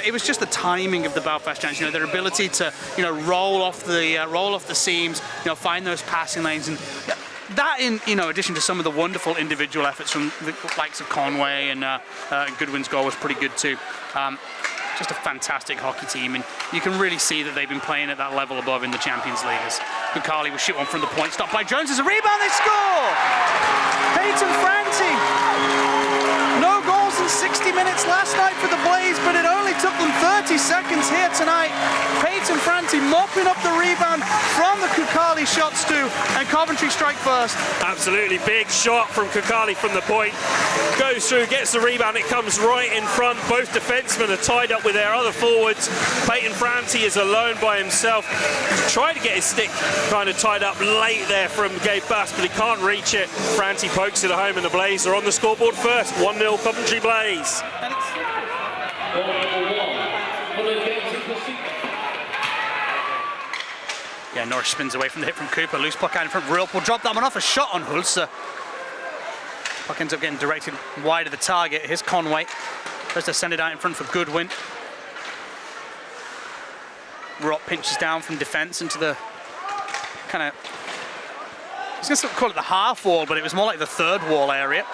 but it was just the timing of the Belfast Giants. You know, their ability to, you know, roll off the seams, you know, find those passing lanes, and that, in, you know, addition to some of the wonderful individual efforts from the likes of Conway and Goodwin's goal was pretty good too. Just a fantastic hockey team, and you can really see that they've been playing at that level above in the Champions League. As Kukali will shoot one from the point, stopped by Jones. There's a rebound, they score! Peyton Franti. No goals in 60 minutes last night for the Blaze, but it only took them 30 seconds here tonight. Peyton Franti mopping up the rebound from the Kukali shot, Stu, and Coventry strike first. Absolutely big shot from Kukali from the point. Goes through, gets the rebound, it comes right in front. Both defensemen are tied up with their other forwards. Peyton Franti is alone by himself. Tried to get his stick kind of tied up late there from Gabe Bass, but he can't reach it. Franti pokes it home, and the Blaze are on the scoreboard first. 1-0 Coventry Blaze. Yeah, Norris spins away from the hit from Cooper. Loose puck out in front. Real will drop that one off. A shot on Hulser. Puck ends up getting directed wide of the target. Here's Conway. Tries to send it out in front for Goodwin. Rock pinches down from defence into the kind of, I was going to call it the half wall, but it was more like the third wall area.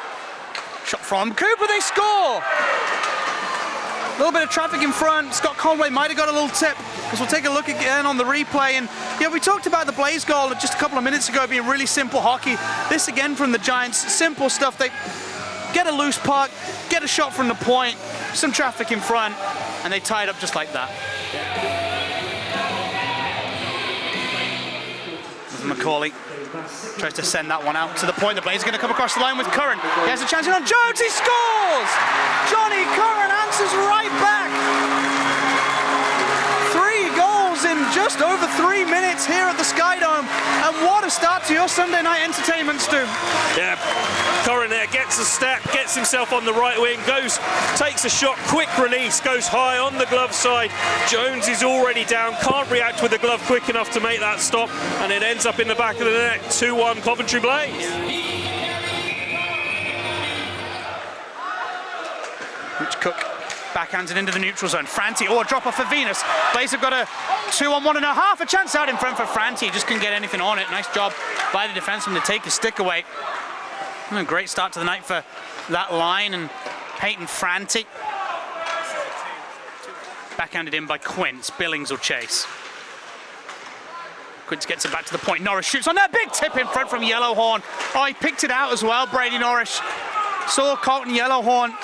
Shot from Cooper, they score! A little bit of traffic in front. Scott Conway might have got a little tip, because we'll take a look again on the replay. And yeah, we talked about the Blaze goal just a couple of minutes ago being really simple hockey. This again from the Giants, simple stuff. They get a loose puck, get a shot from the point, some traffic in front, and they tie it up just like that. McCauley tries to send that one out to the point. The Blaze are going to come across the line with Curran. He has a chance in on Jones. He scores! Johnny Curran answers right back. 3 goals in just over 3 minutes here at the Skydome. And what a start to your Sunday night entertainment, Stu. Yeah, Curran there gets a step, gets himself on the right wing, goes, takes a shot, quick release, goes high on the glove side. Jones is already down, can't react with the glove quick enough to make that stop, and it ends up in the back of the net. 2-1 Coventry Blaze. Rich Cook backhands it into the neutral zone. Franti, a drop off for Venus. Blaze have got a 2-on-1.5, a chance out in front for Franti. Just couldn't get anything on it. Nice job by the defenseman to take his stick away. A great start to the night for that line, and Peyton Franti. Backhanded in by Quince. Billings will chase. Quince gets it back to the point. Norris shoots on that big tip in front from Yellowhorn. Oh, he picked it out as well, Brady Norris. Saw Colton Yellowhorn,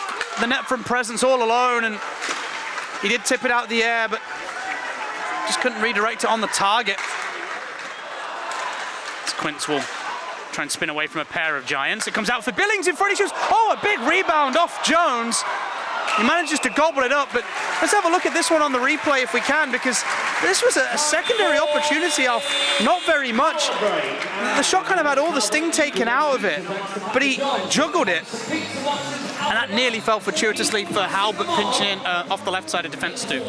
the net front presence all alone, and he did tip it out of the air, but just couldn't redirect it on the target. As Quince will try and spin away from a pair of Giants. It comes out for Billings in front. He shoots. Oh, a big rebound off Jones. He manages to gobble it up, but let's have a look at this one on the replay if we can, because this was a secondary opportunity off not very much. The shot kind of had all the sting taken out of it, but he juggled it, and that nearly fell fortuitously for Halbert pinching in off the left side of defence too.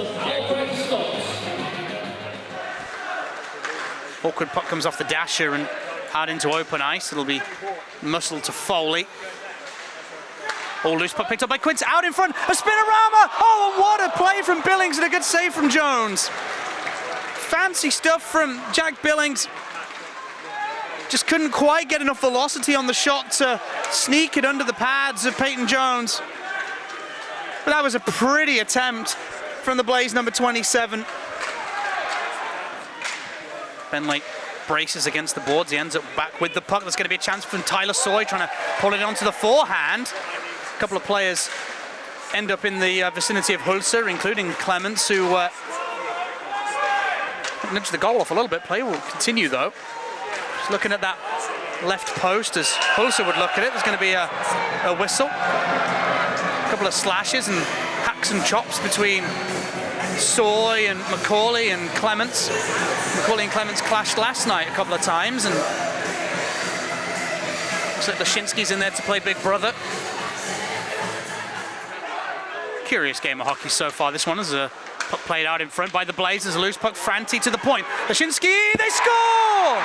Awkward puck comes off the dasher and out into open ice. It'll be muscled to Foley. All loose puck picked up by Quince, out in front, a spinorama! Oh, and what a play from Billings and a good save from Jones. Fancy stuff from Jack Billings. Just couldn't quite get enough velocity on the shot to sneak it under the pads of Peyton Jones. But that was a pretty attempt from the Blaze number 27. Benley braces against the boards. He ends up back with the puck. There's going to be a chance from Tyler Soy trying to pull it onto the forehand. A couple of players end up in the vicinity of Hulser, including Clements, who nudged the goal off a little bit. Play will continue though. Just looking at that left post as Hulser would look at it. There's going to be a whistle. A couple of slashes and hacks and chops between Soy and McCauley and Clements. McCauley and Clements clashed last night a couple of times, and looks like Lashinsky's in there to play big brother. Curious game of hockey so far. This one is a puck played out in front by the Blazers. A loose puck, Franti to the point. Lashinsky, they score!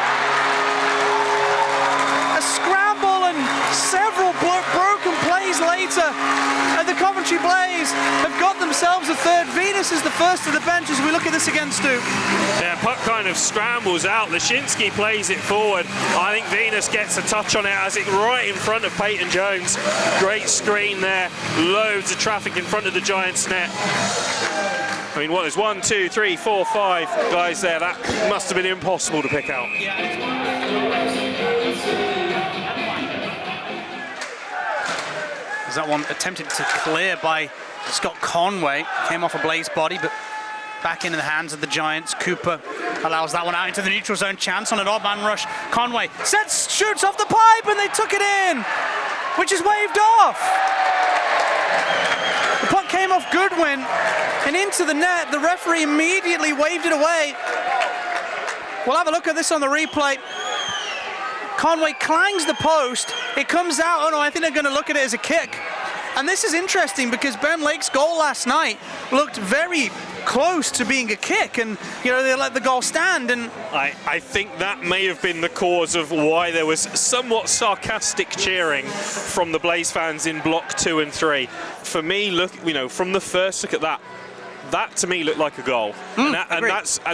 A scramble and several broken plays later, and the Coventry Blaze have got themselves a third. Venus misses the first of the bench as we look at this again, Stu. Yeah, puck kind of scrambles out. Lashinsky plays it forward. I think Venus gets a touch on it as it right in front of Peyton Jones. Great screen there. Loads of traffic in front of the Giants net. I mean, what, there's 1, 2, 3, 4, 5 guys there. That must have been impossible to pick out. There's that one attempted to clear by Scott Conway. Came off a Blaze body, but back into the hands of the Giants. Cooper allows that one out into the neutral zone. Chance on an odd man rush. Conway shoots off the pipe, and they took it in, which is waved off. The puck came off Goodwin and into the net. The referee immediately waved it away. We'll have a look at this on the replay. Conway clangs the post. It comes out. Oh no, I think they're going to look at it as a kick. And this is interesting because Ben Lake's goal last night looked very close to being a kick, and you know, they let the goal stand. And I think that may have been the cause of why there was somewhat sarcastic cheering from the Blaze fans in block 2 and 3. For me, look, you know, from the first look at that to me looked like a goal. And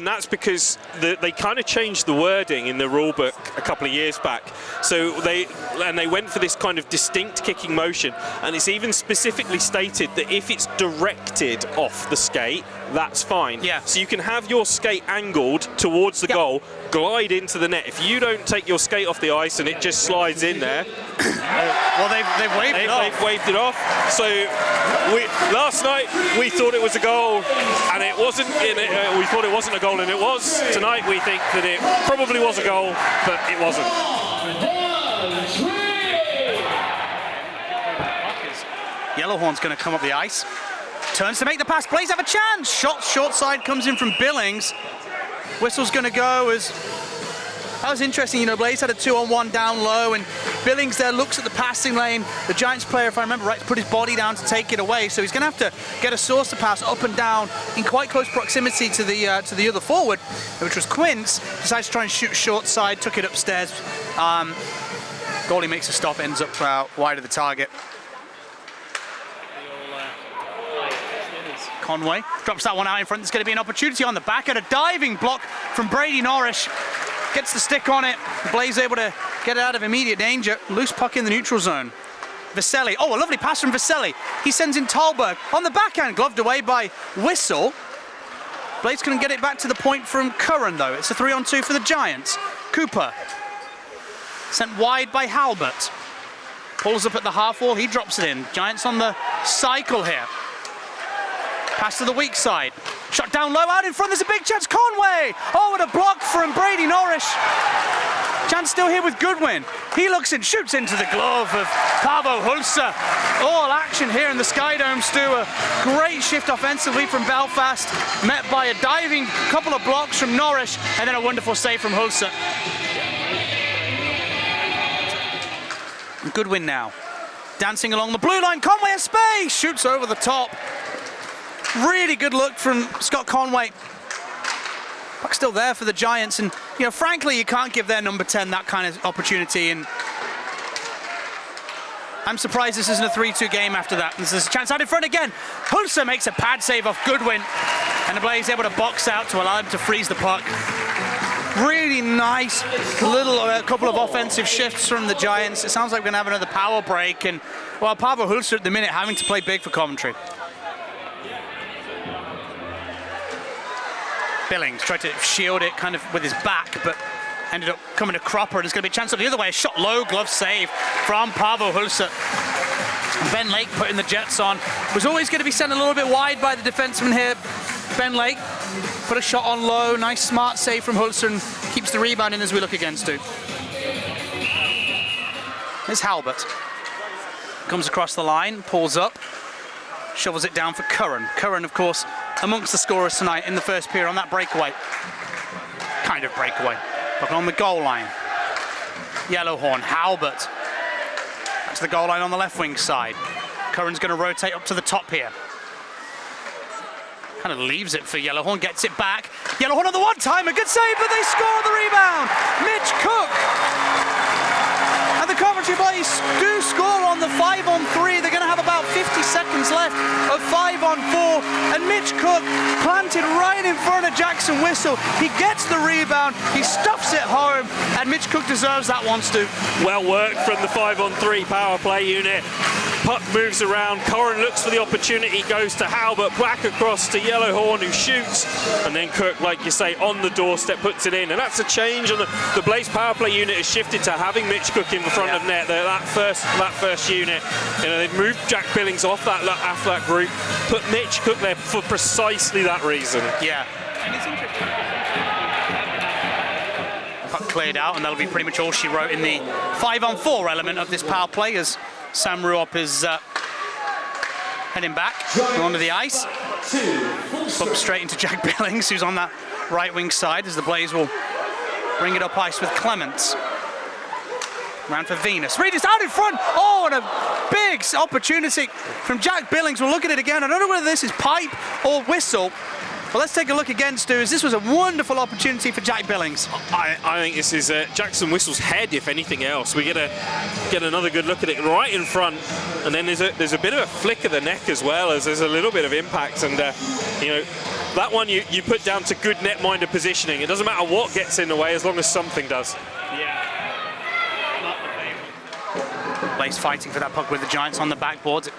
that's because they kind of changed the wording in the rule book a couple of years back. So they went for this kind of distinct kicking motion, and it's even specifically stated that if it's directed off the skate, that's fine. Yeah. So you can have your skate angled towards the goal, glide into the net. If you don't take your skate off the ice and it just slides in there, well, they've waved it off. They've waved it off. So last night we thought it was a goal, and it wasn't. We thought it wasn't a goal, and it was. Tonight we think that it probably was a goal, but it wasn't. Yellowhorn's going to come up the ice. Turns to make the pass. Blaze have a chance. Shot short side comes in from Billings. Whistle's going to go as... That was interesting, you know, Blaze had a 2-on-1 down low, and Billings there looks at the passing lane. The Giants player, if I remember right, put his body down to take it away, so he's going to have to get a source to pass up and down in quite close proximity to the other forward, which was Quince. Decides to try and shoot short side, took it upstairs. Goalie makes a stop, ends up wide of the target. Conway drops that one out in front. There's going to be an opportunity on the back at a diving block from Brady Norrish. Gets the stick on it. Blaze able to get it out of immediate danger. Loose puck in the neutral zone. Vaselli. Oh, a lovely pass from Vaselli. He sends in Tallberg on the backhand, gloved away by Whistle. Blaze couldn't get it back to the point from Curran, though. It's a 3-on-2 for the Giants. Cooper sent wide by Halbert. Pulls up at the half wall. He drops it in. Giants on the cycle here. Pass to the weak side. Shot down low, out in front. There's a big chance. Conway! Oh, what a block from Brady Norrish. Chance still here with Goodwin. He looks and shoots into the glove of Paavo Hulsa. All action here in the Skydome, Stu. A great shift offensively from Belfast, met by a diving couple of blocks from Norrish, and then a wonderful save from Hulsa. Goodwin now. Dancing along the blue line. Conway in space. Shoots over the top. Really good look from Scott Conway. Puck's still there for the Giants, and you know, frankly, you can't give their number 10 that kind of opportunity. And I'm surprised this isn't a 3-2 game after that. There's a chance out in front again. Hulsa makes a pad save off Goodwin, and the Blaze able to box out to allow him to freeze the puck. Really nice little couple of offensive shifts from the Giants. It sounds like we're going to have another power break, and well, Paavo Hulsa at the minute having to play big for Coventry. Billings tried to shield it kind of with his back, but ended up coming to Cropper, and there's going to be a chance up the other way. A shot low, glove save from Paavo Hulsa. Ben Lake putting the Jets on. Was always going to be sent a little bit wide by the defenseman here. Ben Lake put a shot on low. Nice smart save from Hulsa, and keeps the rebound in as we look against it. There's Halbert. Comes across the line, pulls up, shovels it down for Curran. Curran, of course, amongst the scorers tonight in the first period on that breakaway. Kind of breakaway. But on the goal line. Yellowhorn, Halbert. Back to the goal line on the left wing side. Curran's going to rotate up to the top here. Kind of leaves it for Yellowhorn, gets it back. Yellowhorn on the one-timer, good save, but they score the rebound. Mitch Cook. And the the Coventry Blaze do score on the 5-on-3. They're going to have about 50 seconds left of 5-on-4, and Mitch Cook planted right in front of Jackson Whistle. He gets the rebound, he stuffs it home, and Mitch Cook deserves that one, Stu. Well worked from the 5-on-3 power play unit. Puck moves around, Corrin looks for the opportunity, goes to Halbert, back across to Yellowhorn, who shoots, and then Cook, like you say, on the doorstep, puts it in. And that's a change on the Blaze power play unit has shifted to having Mitch Cook in the front of net. That first unit, you know, they've moved Jack Billings off that group, put Mitch Cook there for precisely that reason. Yeah. And it's interesting. Puck cleared out, and that'll be pretty much all she wrote in the 5-on-4 element of this power play, as Sam Ruop is heading back onto the ice. Bump straight into Jack Billings, who's on that right wing side, as the Blaze will bring it up ice with Clements. Round for Venus. Reed is out in front. Oh, and a big opportunity from Jack Billings. We'll look at it again. I don't know whether this is pipe or whistle. But let's take a look again, Stu, as this was a wonderful opportunity for Jack Billings. I think this is Jackson Whistle's head, if anything else. We get another good look at it right in front, and then there's a bit of a flick of the neck as well, as there's a little bit of impact, and you know, that one you put down to good netminder positioning. It doesn't matter what gets in the way as long as something does. Yeah. Blaze fighting for that puck with the Giants on the backboards. It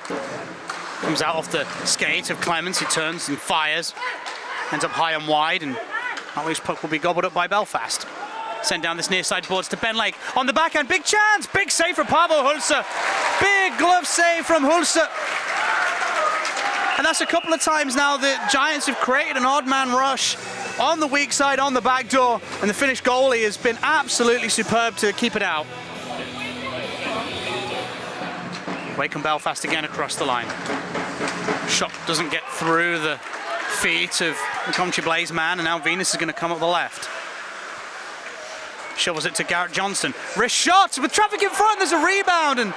comes out off the skate of Clements, who turns and fires. Ends up high and wide, and that loose puck will be gobbled up by Belfast. Send down this near side boards to Ben Lake. On the backhand, big chance! Big save for Paavo Hulsa. Big glove save from Hulsa. And that's a couple of times now the Giants have created an odd man rush on the weak side, on the back door, and the Finnish goalie has been absolutely superb to keep it out. Wakeham Belfast again across the line. Shot doesn't get through the feet of the Coventry Blaze man, and now Venus is going to come up the left. Shovels it to Garrett Johnston. Wrist shot with traffic in front. There's a rebound, and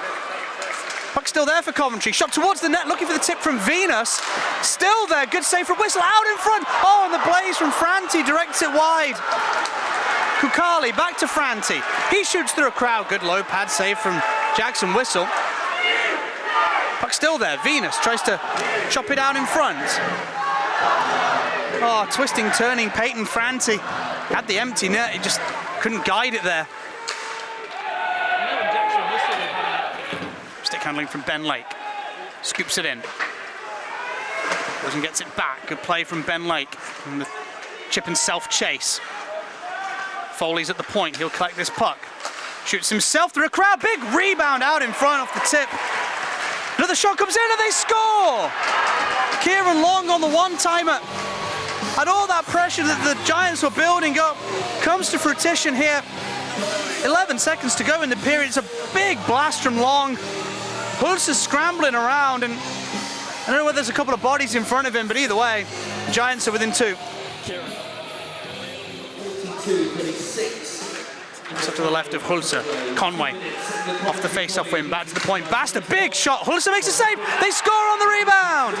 puck still there for Coventry. Shot towards the net, looking for the tip from Venus. Still there. Good save from Whistle. Out in front. Oh, and the Blaze from Franti directs it wide. Kukali back to Franti. He shoots through a crowd. Good low pad save from Jackson Whistle. Puck still there. Venus tries to chop it out in front. Oh, twisting, turning, Peyton Franti had the empty net, he just couldn't guide it there. Stick handling from Ben Lake. Scoops it in. Goes and gets it back. Good play from Ben Lake. And the chip and self-chase. Foley's at the point, he'll collect this puck. Shoots himself through a crowd, big rebound out in front off the tip. Another shot comes in and they score! Kieran Long on the one-timer. And all that pressure that the Giants were building up comes to fruition here. 11 seconds to go in the period. It's a big blast from Long. Hulse is scrambling around, and I don't know whether there's a couple of bodies in front of him, but either way, the Giants are within 2. It's up to the left of Hulse. Conway off the face-off wing, back to the point. Basta, big shot. Hulse makes a save. They score on the rebound.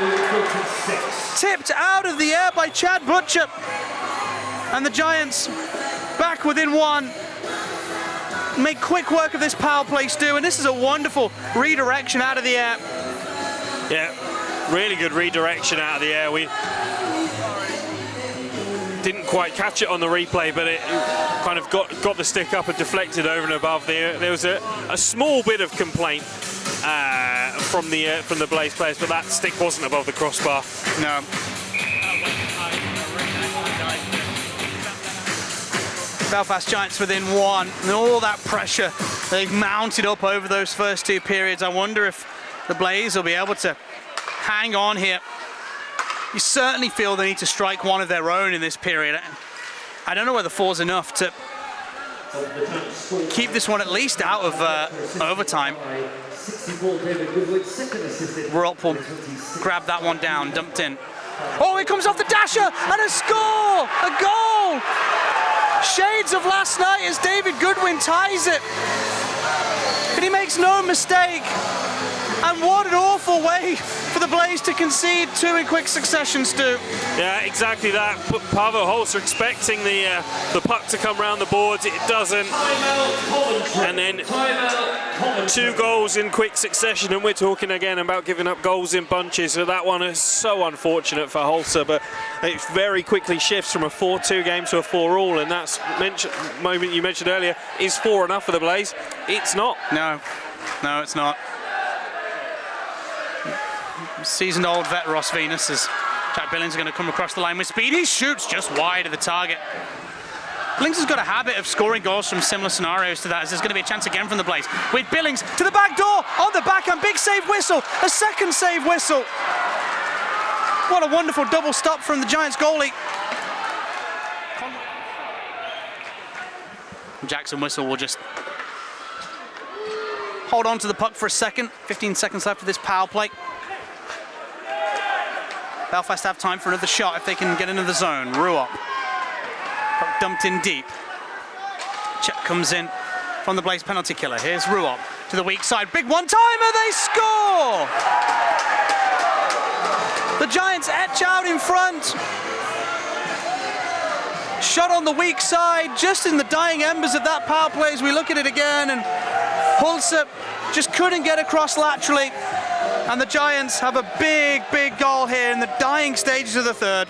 Tipped out of the air by Chad Butcher. And the Giants back within 1. Make quick work of this power play, Stu, and this is a wonderful redirection out of the air. Yeah, really good redirection out of the air. We didn't quite catch it on the replay, but it kind of got the stick up and deflected over and above. There was a small bit of complaint from the Blaze players, but that stick wasn't above the crossbar. No. Belfast Giants within 1, and all that pressure they've mounted up over those first 2 periods. I wonder if the Blaze will be able to hang on here. You certainly feel they need to strike one of their own in this period. I don't know whether 4's enough to keep this one at least out of overtime. Rupp will grab that one down, dumped in. Oh, it comes off the dasher, and a score! A goal! Shades of last night as David Goodwin ties it. And he makes no mistake. And what an awful way for the Blaze to concede 2 in quick succession, Stu. Yeah, exactly that. Pavel Holzer expecting the puck to come round the boards. It doesn't. And then 2 goals in quick succession. And we're talking again about giving up goals in bunches. So that one is so unfortunate for Holzer. But it very quickly shifts from a 4-2 game to a 4-all. And that's moment you mentioned earlier. Is 4 enough for the Blaze? It's not. No, it's not. Seasoned old vet Ross Venus as Jack Billings is going to come across the line with speed. He shoots just wide of the target. Billings has got a habit of scoring goals from similar scenarios to that, as there's going to be a chance again from the Blaze. With Billings to the back door, on the backhand, big save whistle, a second save whistle. What a wonderful double stop from the Giants goalie. Jackson Whistle will just hold on to the puck for a second. 15 seconds left of this power play. Belfast have time for another shot if they can get into the zone. Ruop. Puck dumped in deep. Check comes in from the Blaze penalty killer. Here's Ruop to the weak side. Big one-timer, they score! The Giants etch out in front. Shot on the weak side, just in the dying embers of that power play as we look at it again, and Hulse just couldn't get across laterally, and the Giants have a big, big goal here in the dying stages of the third.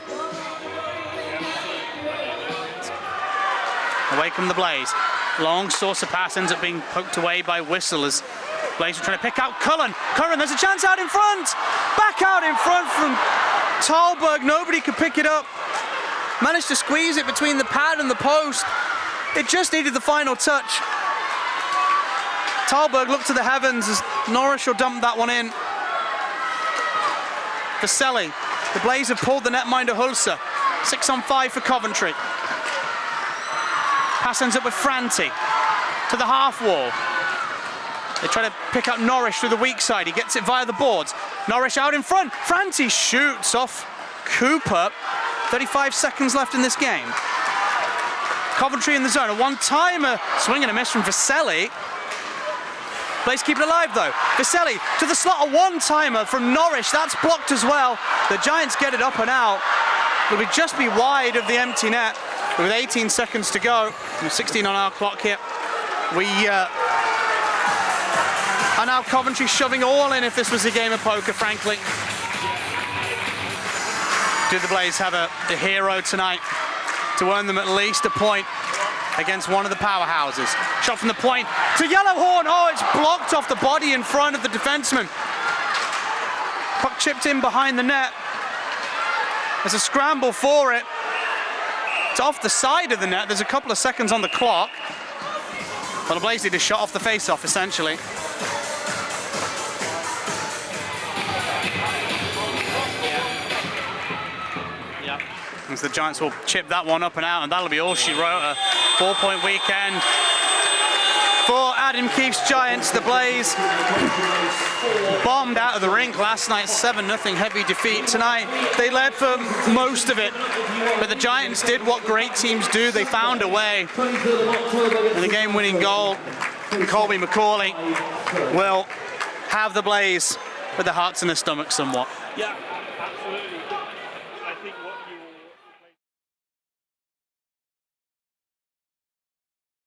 Away come the Blaze. Long saucer pass ends up being poked away by Whistle as Blaze are trying to pick out Cullen. Curran, there's a chance out in front. Back out in front from Talberg. Nobody could pick it up. Managed to squeeze it between the pad and the post. It just needed the final touch. Talberg looked to the heavens as Norris will dump that one in. Vaselli, the Blaze have pulled the netminder Hulse. 6-on-5 for Coventry. Pass ends up with Franti to the half wall. They try to pick up Norris through the weak side. He gets it via the boards. Norris out in front. Franti shoots off Cooper. 35 seconds left in this game. Coventry in the zone. A one-timer, swing and a miss from Vaselli. Blaze keep it alive though. Vaselli to the slot, a one-timer from Norris. That's blocked as well. The Giants get it up and out. It'll just be wide of the empty net. With 18 seconds to go, 16 on our clock here. We are now Coventry shoving all in if this was a game of poker, frankly. Do the Blaze have a hero tonight to earn them at least a point against one of the powerhouses? Shot from the point to Yellowhorn. Oh, it's blocked off the body in front of the defenseman. Puck chipped in behind the net. There's a scramble for it. It's off the side of the net. There's a couple of seconds on the clock. Well, the Blaze did a shot off the face-off, essentially. As the Giants will chip that one up and out, and that'll be all she wrote. A 4-point weekend for Adam Keefe's Giants. The Blaze bombed out of the rink last night, 7-0 heavy defeat. Tonight they led for most of it, but the Giants did what great teams do. They found a way, and the game-winning goal from Colby McCauley will have the Blaze with their hearts in their stomach somewhat. Yeah.